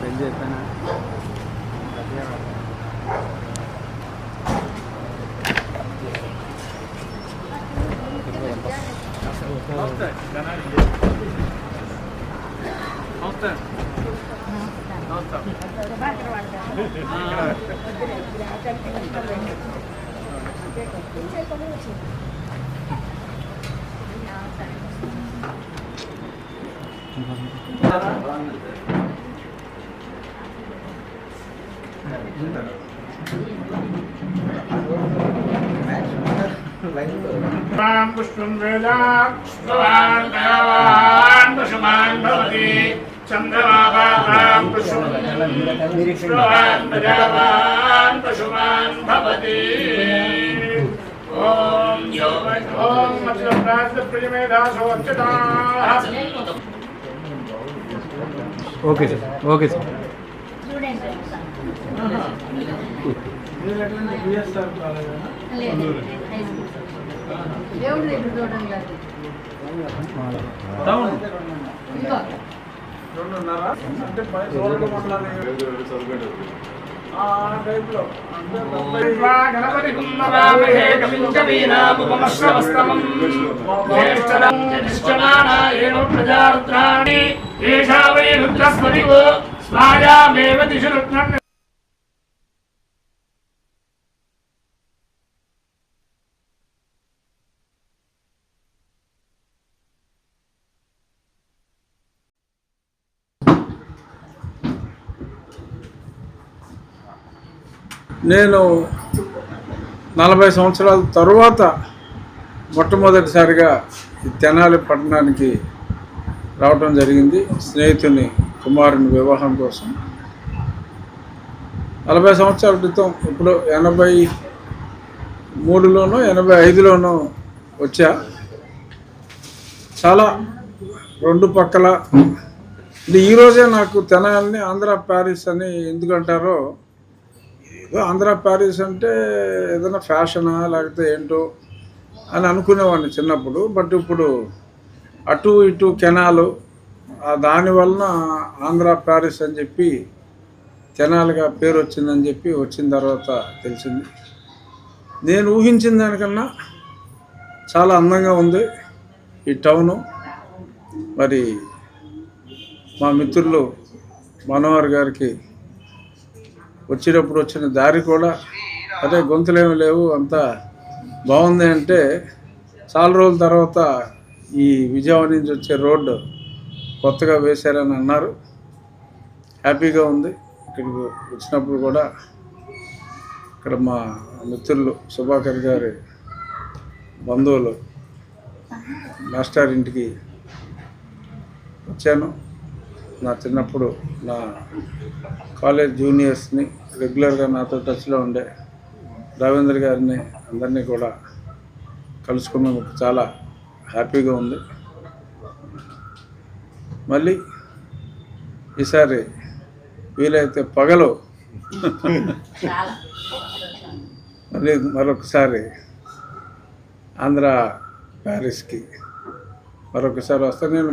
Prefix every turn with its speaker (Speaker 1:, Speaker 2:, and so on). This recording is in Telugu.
Speaker 1: పెళ్లి చేస్తానా
Speaker 2: पुष्पं वेदान् दयावान् पशुमान् भवति चन्द्रमाभां पुष्पं दयावान् पशुमान् भवति ॐ यो ॐ मत्स्यप्राप्तप्रियमेधासो अच्युताः
Speaker 1: okay sir okay sir
Speaker 2: Ganapati కుంభరామహే కవిం కవీనాముపమశ్రవస్తమం జ్యేష్ఠదాయేన ప్రజారుద్రాణి ఏషా వై రుద్రస్పతివో స్మాయామేవ దిశు రుద్రం.
Speaker 3: నేను 40 సంవత్సరాల తరువాత మొట్టమొదటిసారిగా తెనాలి పట్టణానికి రావడం జరిగింది స్నేహితుని కుమారుని వివాహం కోసం. 40 సంవత్సరాల క్రితం ఇప్పుడు 83లోనో 85లోనో వచ్చా. చాలా రెండు పక్కల ఈరోజే నాకు తెనాలిని ఆంధ్ర ప్యారిస్ అని ఎందుకంటారో, ఆంధ్ర ప్యారిస్ అంటే ఏదైనా ఫ్యాషనా లేకపోతే ఏంటో అని అనుకునేవాడిని చిన్నప్పుడు. బట్ ఇప్పుడు అటు ఇటు కెనాలు దానివలన ఆంధ్ర ప్యారిస్ అని చెప్పి కెనాల్గా పేరు వచ్చిందని చెప్పి వచ్చిన తర్వాత తెలిసింది. నేను ఊహించిన దానికన్నా చాలా అందంగా ఉంది ఈ టౌను. మరి మా మిత్రులు మనోహర్ గారికి వచ్చేటప్పుడు వచ్చిన దారి కూడా అదే గొంతులేమి లేవు, అంతా బాగుంది అంటే చాలా రోజుల తర్వాత ఈ విజయవాడ నుంచి వచ్చే రోడ్డు కొత్తగా వేశారని అన్నారు. హ్యాపీగా ఉంది. ఇక్కడికి వచ్చినప్పుడు కూడా ఇక్కడ మా మిత్రులు సుభాకర్ గారి బంధువులు మాస్టర్ ఇంటికి వచ్చాను. నా చిన్నప్పుడు నా కాలేజ్ జూనియర్స్ని రెగ్యులర్గా నాతో టచ్లో ఉండే రవీంద్ర గారిని అందరినీ కూడా కలుసుకున్నందుకు చాలా హ్యాపీగా ఉంది. మళ్ళీ ఈసారి వీలైతే పగలు మళ్ళీ మరొకసారి ఆంధ్ర ప్యారిస్కి మరొకసారి వస్తాను. నేను